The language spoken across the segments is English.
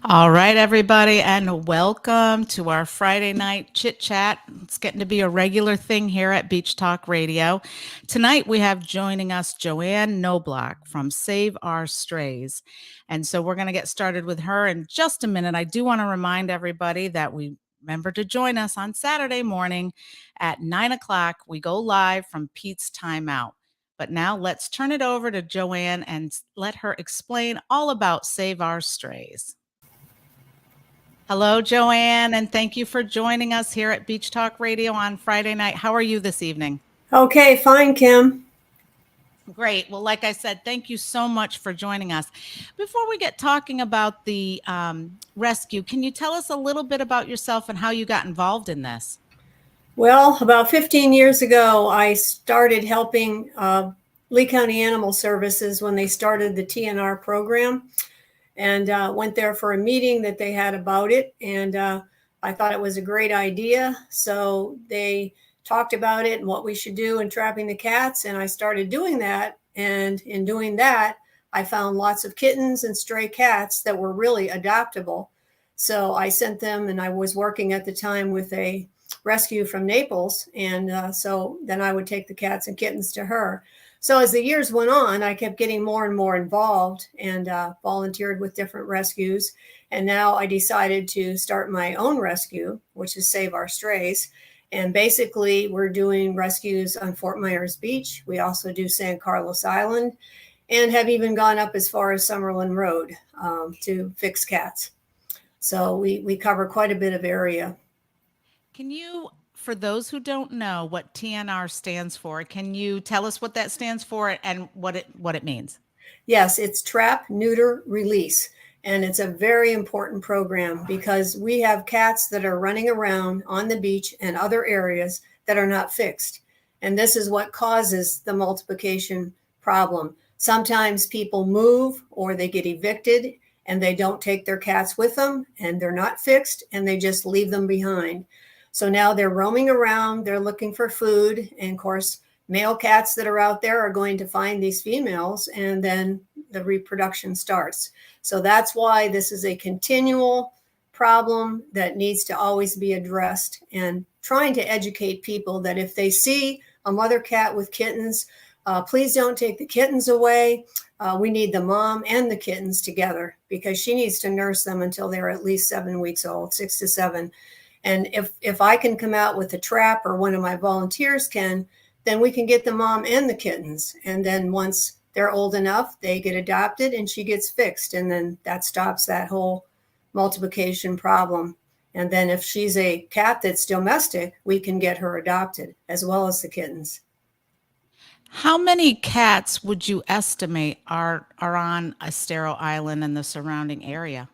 All right, everybody, and welcome to our Friday night chit chat. It's getting to be a regular thing here at Beach Talk Radio. Tonight, we have joining us Joanne Noblock from Save Our Strays. And so we're going to get started with her in just a minute. I do want to remind everybody that we remember to join us on Saturday morning at 9 o'clock. We go live from Pete's Timeout. But now let's turn it over to Joanne and let her explain all about Save Our Strays. Hello, Joanne, and thank you for joining us here at Beach Talk Radio on Friday night. How are you this evening? Okay, fine, Kim. Great. Well, like I said, thank you so much for joining us. Before we get talking about the rescue, can you tell us a little bit about yourself and how you got involved in this? Well, about 15 years ago, I started helping Lee County Animal Services when they started the TNR program, and went there for a meeting that they had about it. And I thought it was a great idea. So they talked about it and what we should do in trapping the cats. And I started doing that. And in doing that, I found lots of kittens and stray cats that were really adoptable. So I sent them, and I was working at the time with a rescue from Naples. And so then I would take the cats and kittens to her. So as the years went on, I kept getting more and more involved and volunteered with different rescues. And now I decided to start my own rescue, which is Save Our Strays. And basically, we're doing rescues on Fort Myers Beach. We also do San Carlos Island, and have even gone up as far as Summerlin Road to fix cats. So we cover quite a bit of area. Can you, for those who don't know what TNR stands for, can you tell us what that stands for and what it means? Yes, it's Trap, Neuter, Release. And it's a very important program because we have cats that are running around on the beach and other areas that are not fixed. And this is what causes the multiplication problem. Sometimes people move or they get evicted and they don't take their cats with them and they're not fixed and they just leave them behind. So now they're roaming around, they're looking for food. And of course, male cats that are out there are going to find these females, and then the reproduction starts. So that's why this is a continual problem that needs to always be addressed, and trying to educate people that if they see a mother cat with kittens, please don't take the kittens away. We need the mom and the kittens together because she needs to nurse them until they're at least 7 weeks old, 6 to 7. And if I can come out with a trap, or one of my volunteers can, then we can get the mom and the kittens. And then once they're old enough, they get adopted and she gets fixed. And then that stops that whole multiplication problem. And then if she's a cat that's domestic, we can get her adopted as well as the kittens. How many cats would you estimate are on a sterile island and the surrounding area?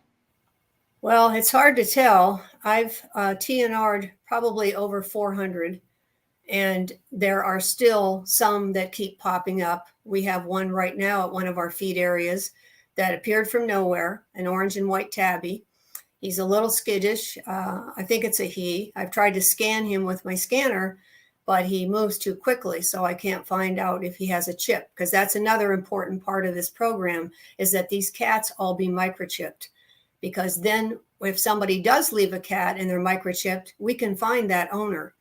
Well, it's hard to tell. I've TNR'd probably over 400. And there are still some that keep popping up. We have one right now at one of our feed areas that appeared from nowhere, an orange and white tabby. He's a little skittish. I think it's a he. I've tried to scan him with my scanner, but he moves too quickly, so I can't find out if he has a chip, because that's another important part of this program, is that these cats all be microchipped. Because then if somebody does leave a cat and they're microchipped, we can find that owner.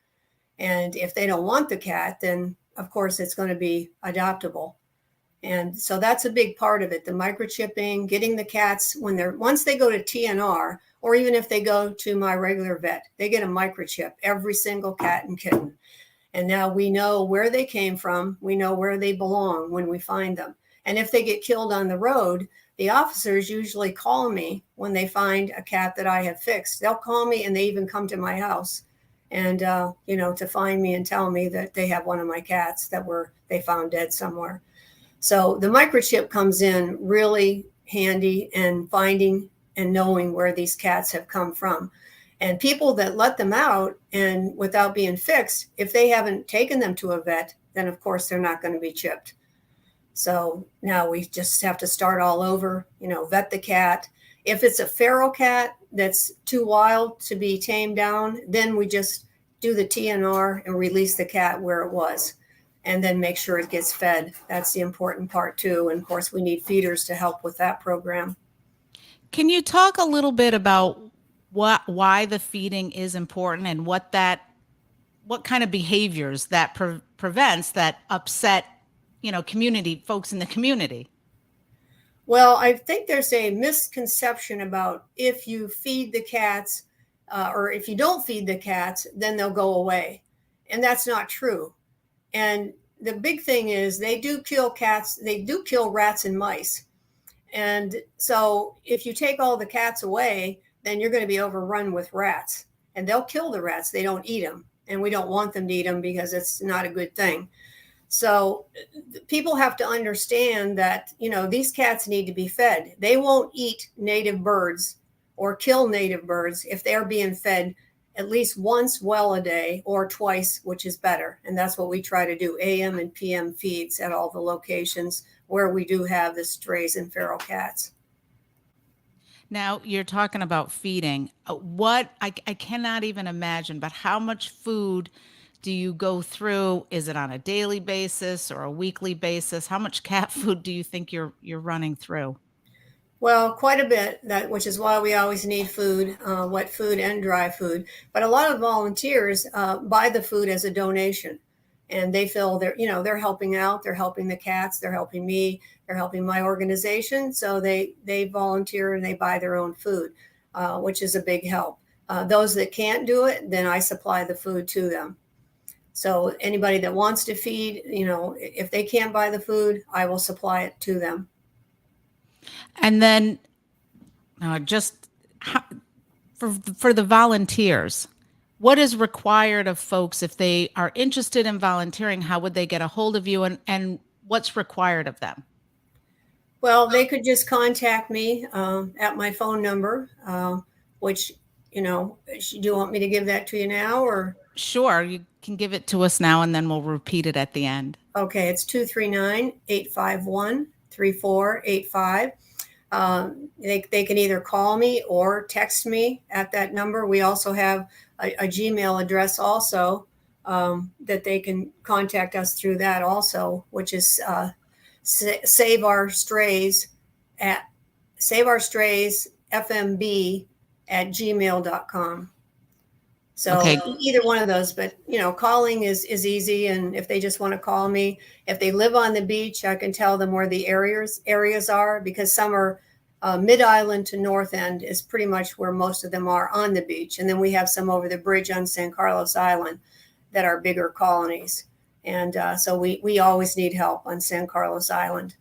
And if they don't want the cat, then of course it's going to be adoptable. And so that's a big part of it, the microchipping, getting the cats once they go to TNR, or even if they go to my regular vet, they get a microchip, every single cat and kitten. And now we know where they came from. We know where they belong when we find them. And if they get killed on the road, the officers usually call me when they find a cat that I have fixed. They'll call me, and they even come to my house. And, to find me and tell me that they have one of my cats that they found dead somewhere. So the microchip comes in really handy in finding and knowing where these cats have come from. And people that let them out and without being fixed, if they haven't taken them to a vet, then of course they're not going to be chipped. So now we just have to start all over, vet the cat. If it's a feral cat that's too wild to be tamed down, then we just do the TNR and release the cat where it was, and then make sure it gets fed. That's the important part too. And of course, we need feeders to help with that program. Can you talk a little bit about why the feeding is important and what kind of behaviors that prevents that upset, community folks in the community? Well, I think there's a misconception about if you feed the cats or if you don't feed the cats, then they'll go away. And that's not true. And the big thing is they do kill cats, they do kill rats and mice. And so if you take all the cats away, then you're going to be overrun with rats. And they'll kill the rats, they don't eat them. And we don't want them to eat them because it's not a good thing. So people have to understand that, these cats need to be fed. They won't eat native birds or kill native birds if they're being fed at least once well a day or twice, which is better. And that's what we try to do, AM and PM feeds at all the locations where we do have the strays and feral cats. Now you're talking about feeding. What I cannot even imagine, but how much food do you go through? Is it on a daily basis or a weekly basis? How much cat food do you think you're running through? Well, quite a bit, which is why we always need food, wet food and dry food. But a lot of volunteers buy the food as a donation, and they feel they're helping out. They're helping the cats. They're helping me. They're helping my organization. So they volunteer and they buy their own food, which is a big help. Those that can't do it, then I supply the food to them. So anybody that wants to feed, if they can't buy the food, I will supply it to them. And then just how, for the volunteers, what is required of folks if they are interested in volunteering? How would they get a hold of you, and what's required of them? Well, they could just contact me at my phone number, which, do you want me to give that to you now or? Sure, you can give it to us now and then we'll repeat it at the end. Okay, it's 239-851-3485. They can either call me or text me at that number. We also have a Gmail address also that they can contact us through that also, which is Save Our Strays FMB@gmail.com. So Okay. either one of those, but calling is easy. And if they just want to call me, if they live on the beach, I can tell them where the areas are, because some are mid-island to north end is pretty much where most of them are on the beach. And then we have some over the bridge on San Carlos Island that are bigger colonies. And so we always need help on San Carlos Island.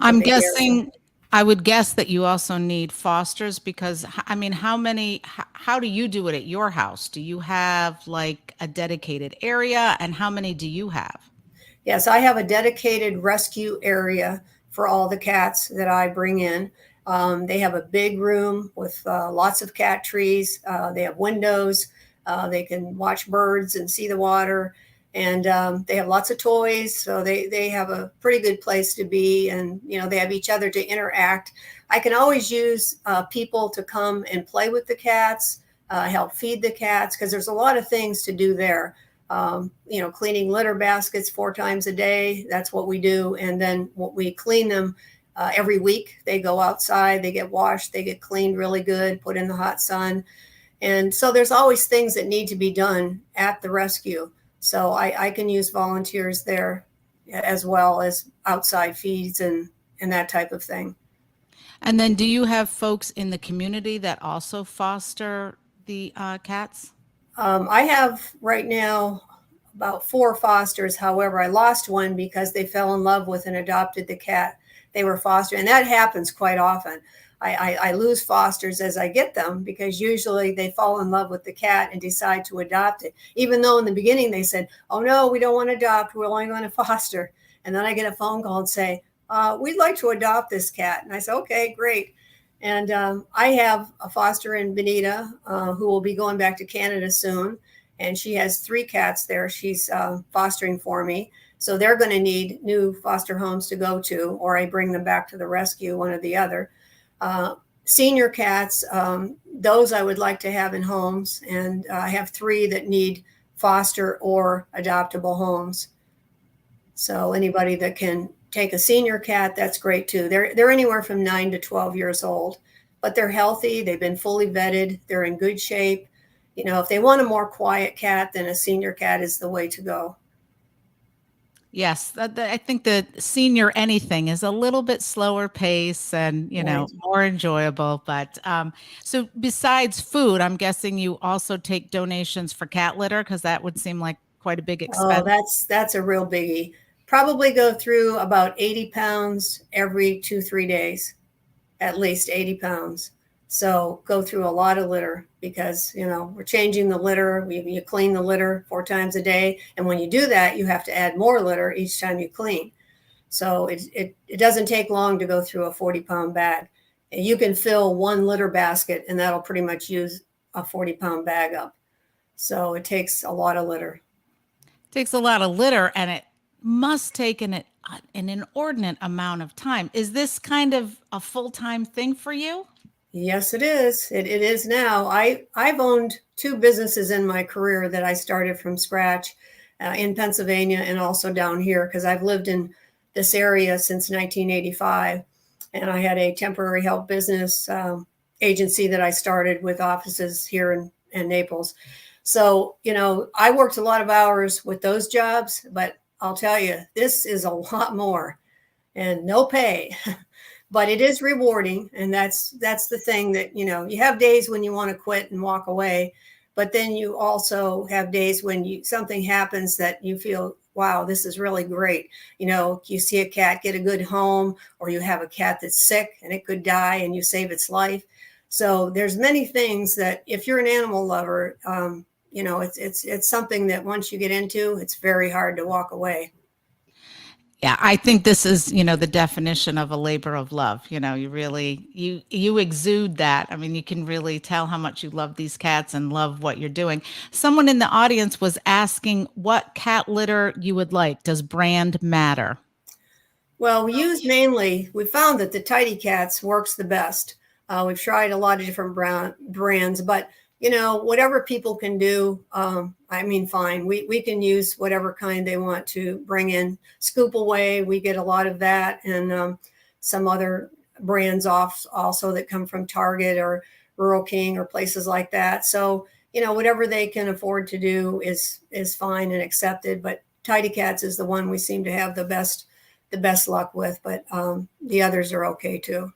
I'm guessing, I would guess that you also need fosters because, I mean, how do you do it at your house? Do you have like a dedicated area, and how many do you have? Yes, I have a dedicated rescue area for all the cats that I bring in. They have a big room with lots of cat trees. They have windows. They can watch birds and see the water. And they have lots of toys. So they have a pretty good place to be. And, they have each other to interact. I can always use people to come and play with the cats, help feed the cats, because there's a lot of things to do there. Cleaning litter baskets 4 times a day. That's what we do. And then we clean them every week. They go outside, they get washed, they get cleaned really good, put in the hot sun. And so there's always things that need to be done at the rescue. So I can use volunteers there as well as outside feeds and that type of thing. And then do you have folks in the community that also foster the cats? I have right now about 4 fosters. However, I lost one because they fell in love with and adopted the cat they were fostering. And that happens quite often. I lose fosters as I get them because usually they fall in love with the cat and decide to adopt it. Even though in the beginning they said, oh, no, we don't want to adopt. We're only going to foster. And then I get a phone call and say, we'd like to adopt this cat. And I say, okay, great. And I have a foster in Benita who will be going back to Canada soon. And she has 3 cats there she's fostering for me. So they're going to need new foster homes to go to, or I bring them back to the rescue, one or the other. Senior cats, those I would like to have in homes. And I have 3 that need foster or adoptable homes. So anybody that can take a senior cat, that's great too. They're anywhere from 9 to 12 years old, but they're healthy. They've been fully vetted. They're in good shape. If they want a more quiet cat, then a senior cat is the way to go. Yes, I think the senior anything is a little bit slower pace and, Right. more enjoyable. But so besides food, I'm guessing you also take donations for cat litter because that would seem like quite a big Oh, expense. that's a real biggie. Probably go through about 80 pounds every 2-3 days, at least 80 pounds. So go through a lot of litter because, we're changing the litter. You clean the litter 4 times a day. And when you do that, you have to add more litter each time you clean. So it doesn't take long to go through a 40-pound bag. And you can fill one litter basket and that'll pretty much use a 40-pound bag up. So it takes a lot of litter. Takes a lot of litter and it must take an inordinate amount of time. Is this kind of a full-time thing for you? Yes, it is. It is now. I've owned 2 businesses in my career that I started from scratch in Pennsylvania and also down here because I've lived in this area since 1985. And I had a temporary help business agency that I started with offices here in Naples. So, I worked a lot of hours with those jobs, but I'll tell you, this is a lot more and no pay. But it is rewarding, and that's the thing that you have days when you want to quit and walk away, but then you also have days when something happens that you feel, wow, this is really great. You see a cat get a good home, or you have a cat that's sick and it could die and you save its life. So there's many things that if you're an animal lover, it's something that once you get into, it's very hard to walk away. Yeah, I think this is, the definition of a labor of love. You really you exude that. I mean, you can really tell how much you love these cats and love what you're doing. Someone in the audience was asking what cat litter you would like. Does brand matter? Well, we found that the Tidy Cats works the best. We've tried a lot of different brands, but whatever people can do, fine. We can use whatever kind they want to bring in. Scoop Away, we get a lot of that, and some other brands off also that come from Target or Rural King or places like that. So whatever they can afford to do is fine and accepted. But Tidy Cats is the one we seem to have the best luck with, but the others are okay too.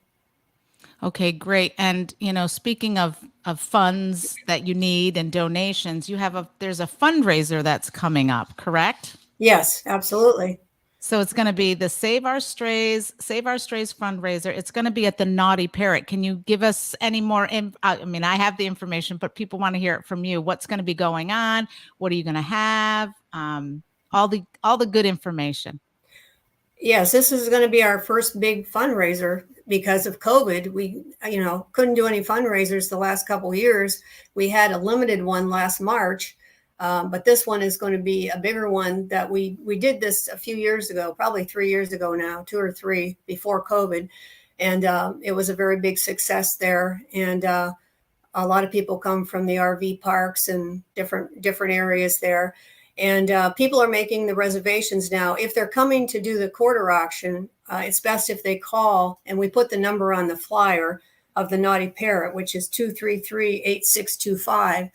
Okay, great. And speaking of funds that you need and donations, there's a fundraiser that's coming up, correct? Yes, absolutely. So it's going to be the Save Our Strays fundraiser. It's going to be at the Naughty Parrot. Can you give us any more? I mean, I have the information, but people want to hear it from you. What's going to be going on? What are you going to have? All the good information. Yes, this is going to be our first big fundraiser because of COVID. We, couldn't do any fundraisers the last couple of years. We had a limited one last March, but this one is going to be a bigger one that we did this a few years ago, probably 3 years ago now, 2 or 3 before COVID. And it was a very big success there. And a lot of people come from the RV parks and different areas there. And people are making the reservations now. If they're coming to do the quarter auction, it's best if they call, and we put the number on the flyer of the Naughty Parrot, which is 233-8625,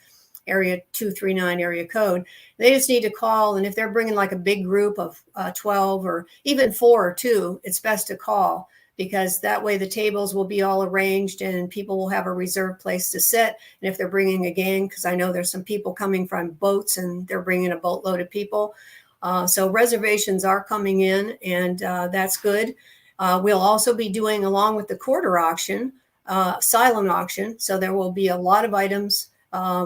area 239 area code. They just need to call, and if they're bringing like a big group of 12 or even 4 or 2, it's best to call, because that way the tables will be all arranged and people will have a reserved place to sit. And if they're bringing a gang, because I know there's some people coming from boats and they're bringing a boatload of people. So reservations are coming in, and that's good. We'll also be doing, along with the quarter auction, silent auction. So there will be a lot of items.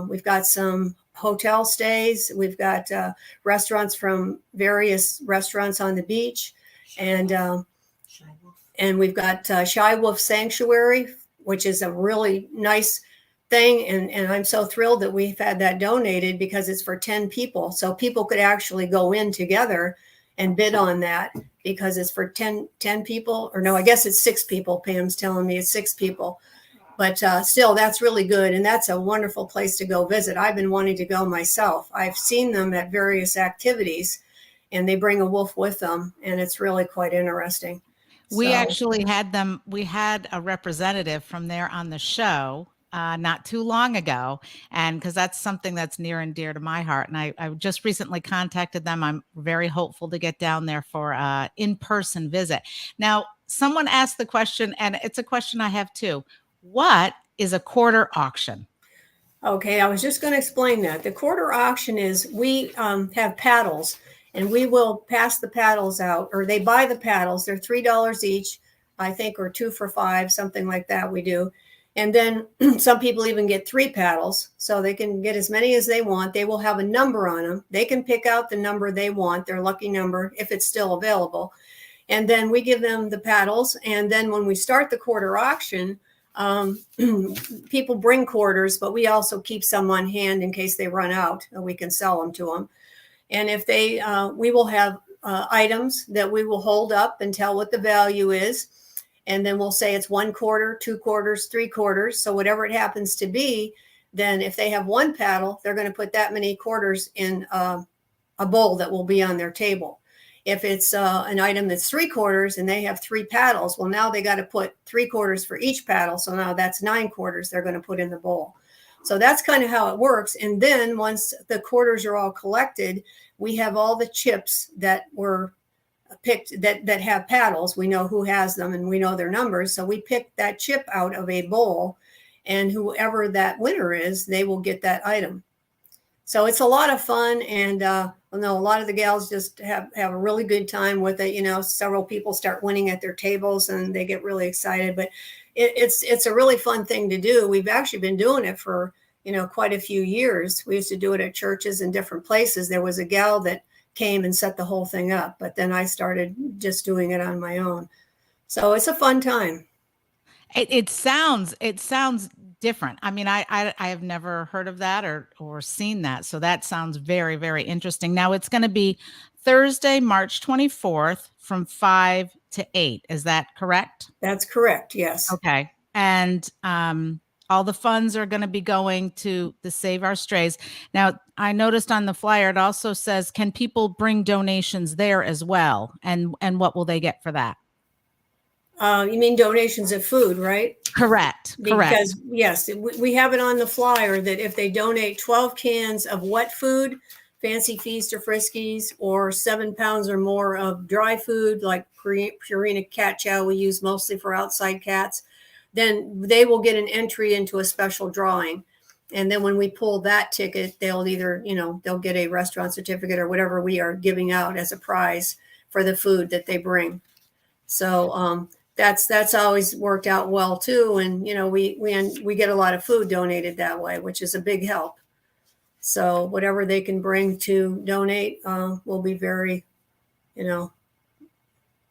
We've got some hotel stays. We've got restaurants from various restaurants on the beach. And we've got Shy Wolf Sanctuary, which is a really nice thing. And I'm so thrilled that we've had that donated because it's for 10 people. So people could actually go in together and bid on that because it's for 10 people. Or no, I guess it's 6 people. Pam's telling me it's 6 people. But still, that's really good. And that's a wonderful place to go visit. I've been wanting to go myself. I've seen them at various activities. and they bring a wolf with them, and it's really quite interesting. We So, actually had them, we had a representative from there on the show not too long ago. And because that's something that's near and dear to my heart. And I just recently contacted them. I'm very hopeful to get down there for an in-person visit. Now, someone asked the question, and it's a question I have too. What is a quarter auction? okay, I was just going to explain that. The quarter auction is we have paddles, and we will pass the paddles out, or they buy the paddles. They're $3 each, I think, or 2 for $5, something like that we do. And then some people even get 3 paddles, so they can get as many as they want. They will have a number on them. They can pick out the number they want, their lucky number, if it's still available. And then we give them the paddles. And then when we start the quarter auction, people bring quarters, but we also keep some on hand in case they run out, and we can sell them to them. And if they, we will have items that we will hold up and tell what the value is. And then we'll say it's 1 quarter, 2 quarters, 3 quarters. So whatever it happens to be, then if they have 1 paddle, they're going to put that many quarters in a bowl that will be on their table. If it's an item that's 3 quarters and they have 3 paddles, well, now they got to put 3 quarters for each paddle. So now that's 9 quarters they're going to put in the bowl. So that's kind of how it works. And then once the quarters are all collected, we have all the chips that were picked that have paddles. We know who has them and we know their numbers. So we pick that chip out of a bowl, and whoever that winner is, they will get that item. So it's a lot of fun, and a lot of the gals just have a really good time with it. You know, several people start winning at their tables and they get really excited, but it's a really fun thing to do. We've actually been doing it for, quite a few years. We used to do it at churches and different places. There was a gal that came and set the whole thing up, but then I started just doing it on my own. So it's a fun time. It sounds different. I mean, I have never heard of that or seen that. So that sounds very, very interesting. Now it's going to be Thursday, March 24th from 5 to 8. Is that correct? That's correct. Yes. Okay. And all the funds are going to be going to the Save Our Strays. Now, I noticed on the flyer, it also says, can people bring donations there as well? And what will they get for that? You mean donations of food, right? Correct. Because yes, we have it on the flyer that if they donate 12 cans of wet food, Fancy Feast or Friskies, or 7 pounds or more of dry food like Purina cat chow we use mostly for outside cats, then they will get an entry into a special drawing. And then when we pull that ticket, they'll either, they'll get a restaurant certificate or whatever we are giving out as a prize for the food that they bring. So that's always worked out well too. And, we get a lot of food donated that way, which is a big help. So whatever they can bring to donate will be very,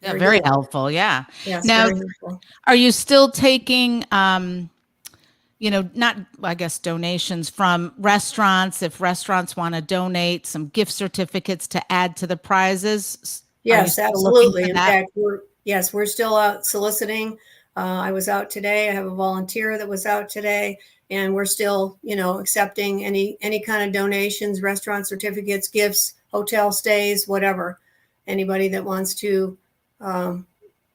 very helpful. Yeah. Yes, now, very helpful. Are you still taking, not, I guess, donations from restaurants? If restaurants want to donate some gift certificates to add to the prizes? Yes, absolutely. In fact, we're still out soliciting. I was out today. I have a volunteer that was out today, and we're still, accepting any kind of donations, restaurant certificates, gifts, hotel stays, whatever. Anybody that wants to,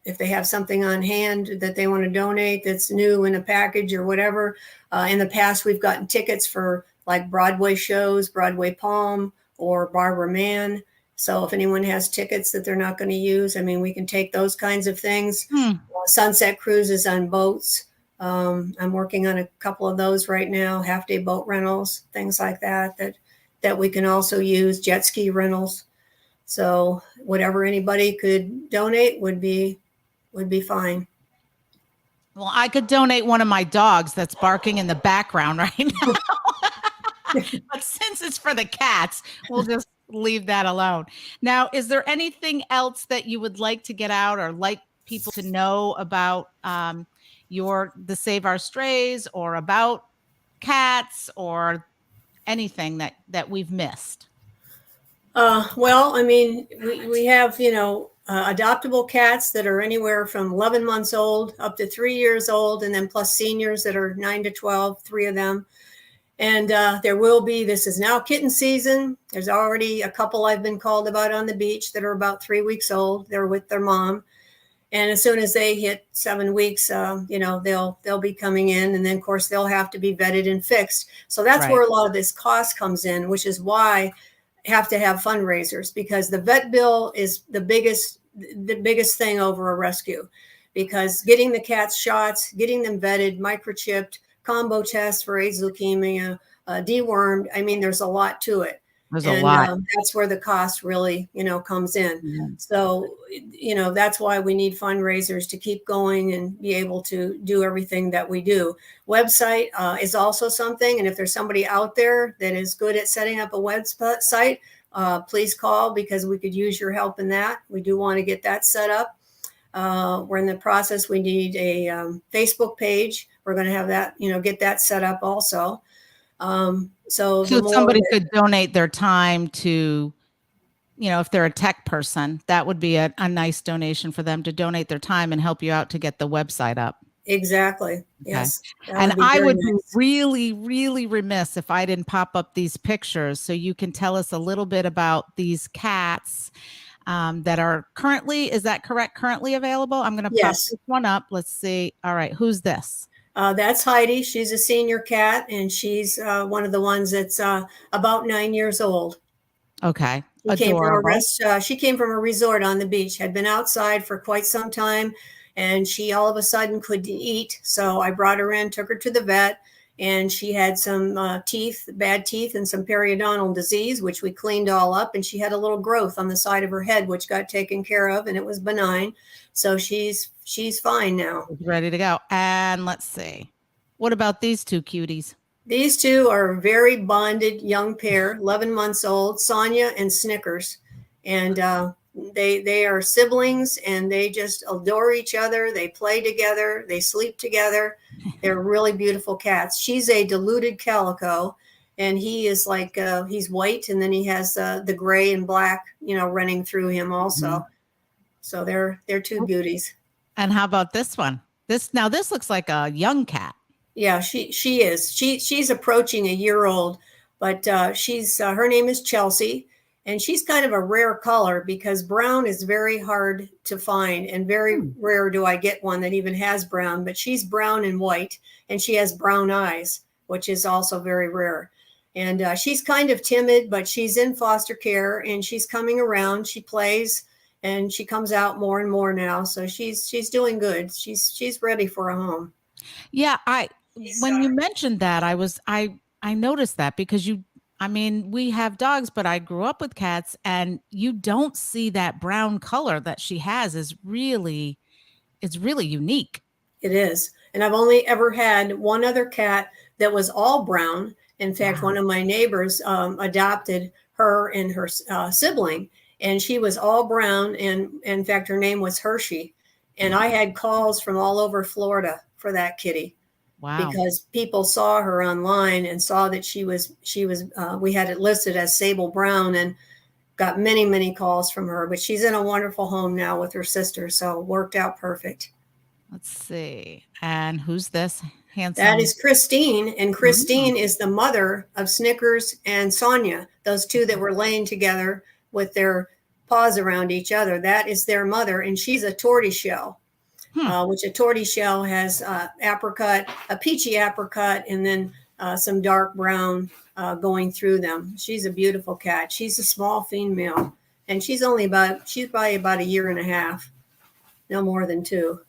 if they have something on hand that they want to donate that's new in a package or whatever. In the past, we've gotten tickets for like Broadway shows, Broadway Palm or Barbara Mann. So if anyone has tickets that they're not going to use, we can take those kinds of things. Sunset cruises on boats. I'm working on a couple of those right now, half-day boat rentals, things like that we can also use, jet ski rentals. So whatever anybody could donate would be fine. Well, I could donate one of my dogs that's barking in the background right now. But since it's for the cats, we'll just leave that alone. Now, is there anything else that you would like to get out or like people to know about the Save Our Strays or about cats or anything that we've missed? Well, we have, adoptable cats that are anywhere from 11 months old up to 3 years old, and then plus seniors that are 9 to 12, 3 of them. And there will be, this is now kitten season. There's already a couple I've been called about on the beach that are about 3 weeks old. They're with their mom. And as soon as they hit 7 weeks, they'll be coming in. And then, of course, they'll have to be vetted and fixed. So that's Right. where a lot of this cost comes in, which is why I have to have fundraisers, because the vet bill is the biggest thing over a rescue, because getting the cats shots, getting them vetted, microchipped, combo tests for AIDS, leukemia, dewormed. I mean, there's a lot to it. There's a And lot. that's where the cost really, comes in. Yeah. So, that's why we need fundraisers to keep going and be able to do everything that we do. Website is also something. And if there's somebody out there that is good at setting up a website, please call, because we could use your help in that. We do want to get that set up. We're in the process. We need a Facebook page. We're going to have that, get that set up also. So somebody could donate their time to, if they're a tech person, that would be a nice donation for them to donate their time and help you out to get the website up. Exactly. Okay. Yes. And I would be really, really remiss if I didn't pop up these pictures, so you can tell us a little bit about these cats that are currently, is that correct? Currently available? I'm going to pop this one up. Let's see. All right. Who's this? That's Heidi. She's a senior cat, and she's one of the ones that's about 9 years old. Okay. She came from a resort on the beach, had been outside for quite some time, and she all of a sudden couldn't eat. So I brought her in, took her to the vet, and she had some bad teeth, and some periodontal disease, which we cleaned all up. And she had a little growth on the side of her head, which got taken care of, and it was benign. So she's fine now. Ready to go. And let's see. What about these two cuties? These two are a very bonded young pair, 11 months old, Sonia and Snickers. And they are siblings, and they just adore each other. They play together. They sleep together. They're really beautiful cats. She's a diluted calico, and he is like, he's white, and then he has the gray and black, running through him also. Mm-hmm. So they're two beauties. And how about this one? This looks like a young cat. Yeah, she is. She's approaching a year old, but she's her name is Chelsea, and she's kind of a rare color, because brown is very hard to find, and very rare do I get one that even has brown. But she's brown and white, and she has brown eyes, which is also very rare. And she's kind of timid, but she's in foster care, and she's coming around. She plays, and she comes out more and more now. So she's doing good. She's ready for a home. Yeah, when you mentioned that, I noticed that, because we have dogs, but I grew up with cats, and you don't see that brown color that she has. It's really unique. It is. And I've only ever had one other cat that was all brown. In fact, one of my neighbors adopted her and her sibling, and she was all brown. And in fact, her name was Hershey. And I had calls from all over Florida for that kitty. Wow. Because people saw her online and saw that she was we had it listed as sable brown, and got many, many calls from her. But she's in a wonderful home now with her sister, so it worked out perfect. Let's see. And who's this handsome? That is Christine, and Christine is the mother of Snickers and Sonia, those two that were laying together with their paws around each other. That is their mother, and she's a tortoiseshell. Which a tortoiseshell has apricot, a peachy apricot, and then some dark brown going through them. She's a beautiful cat. She's a small female, and she's probably about a year and a half, no more than 2.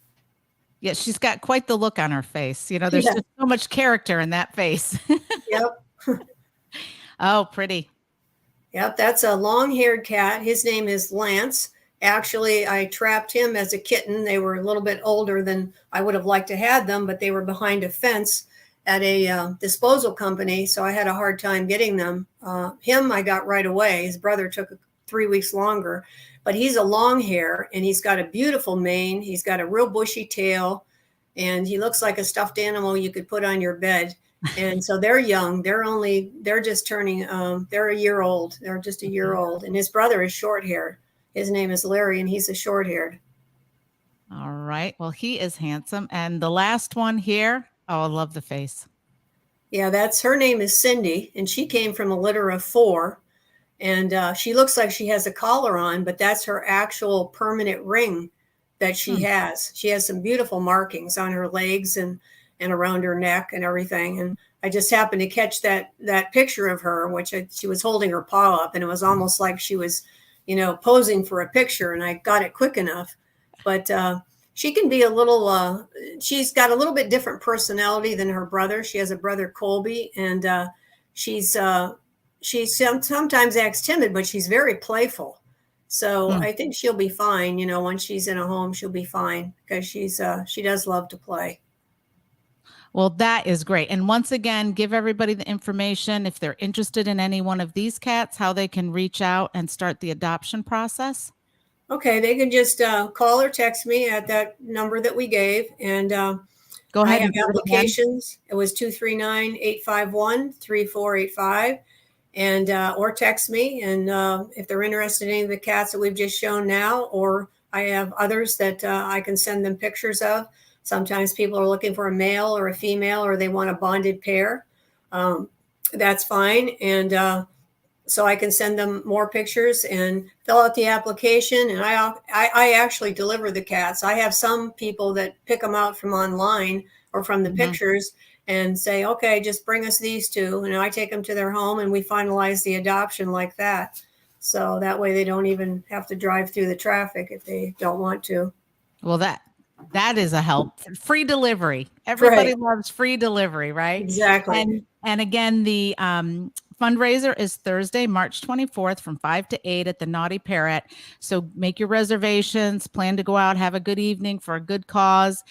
Yeah, she's got quite the look on her face. There's just so much character in that face. Yep. Oh, pretty. Yep, that's a long-haired cat. His name is Lance. Actually, I trapped him as a kitten. They were a little bit older than I would have liked to have them, but they were behind a fence at a disposal company, so I had a hard time getting them. Him I got right away. His brother took 3 weeks longer, but he's a long hair, and he's got a beautiful mane. He's got a real bushy tail, and he looks like a stuffed animal you could put on your bed. And so they're young. They're just turning, they're a year old. They're just a year old, and his brother is short-haired. His name is Larry, and he's a short-haired. All right. Well, he is handsome. And the last one here, oh, I love the face. Yeah, that's her name is Cindy, and she came from a litter of 4. And she looks like she has a collar on, but that's her actual permanent ring that she Hmm. has. She has some beautiful markings on her legs and around her neck and everything. And I just happened to catch that picture of her, which she was holding her paw up, and it was almost like she was, posing for a picture. And I got it quick enough, but she can be a little. She's got a little bit different personality than her brother. She has a brother Colby, and she's she sometimes acts timid, but she's very playful. So Hmm. I think she'll be fine. Once she's in a home, she'll be fine because she does love to play. Well, that is great. And once again, give everybody the information if they're interested in any one of these cats, how they can reach out and start the adoption process. Okay, they can just call or text me at that number that we gave, and Go I ahead have and give it again. applications. It was 239-851-3485, and or text me. And if they're interested in any of the cats that we've just shown now, or I have others that I can send them pictures of. Sometimes people are looking for a male or a female, or they want a bonded pair. Um, that's fine, and so I can send them more pictures and fill out the application. And I actually deliver the cats. I have some people that pick them out from online or from the Mhm. pictures and say, okay, just bring us these two. And I take them to their home and we finalize the adoption like that. So that way they don't even have to drive through the traffic if they don't want to. Well, that is a help. Free delivery. Everybody Right. loves free delivery, right? Exactly. And again, the fundraiser is Thursday, March 24th from 5 to 8 at the Naughty Parrot. So make your reservations, plan to go out, have a good evening for a good cause.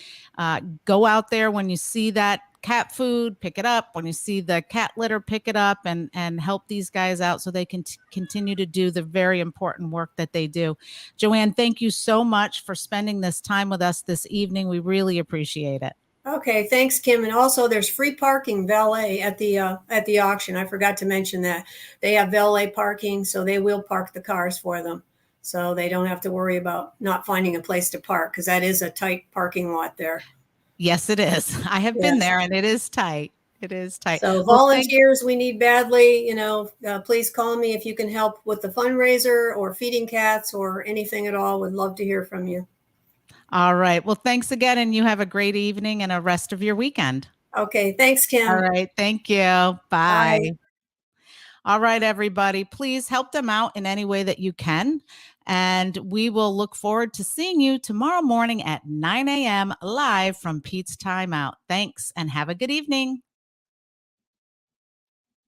Go out there when you see that cat food, pick it up. When you see the cat litter, pick it up and help these guys out so they can continue to do the very important work that they do. Joanne, thank you so much for spending this time with us this evening. We really appreciate it. Okay, thanks, Kim. And also, there's free parking valet at the auction. I forgot to mention that they have valet parking, so they will park the cars for them, so they don't have to worry about not finding a place to park because that is a tight parking lot there. Yes, it is. I have been Yes. there and it is tight. It is tight. So Well, thank volunteers, we need badly. Please call me if you can help with the fundraiser or feeding cats or anything at all. Would love to hear from you. All right. Well, thanks again and you have a great evening and a rest of your weekend. Okay, thanks, All Kim. right. Thank you. Bye. Bye. All right, everybody. Please help them out in any way that you can. And we will look forward to seeing you tomorrow morning at 9 a.m. live from Pete's Timeout. Thanks and have a good evening.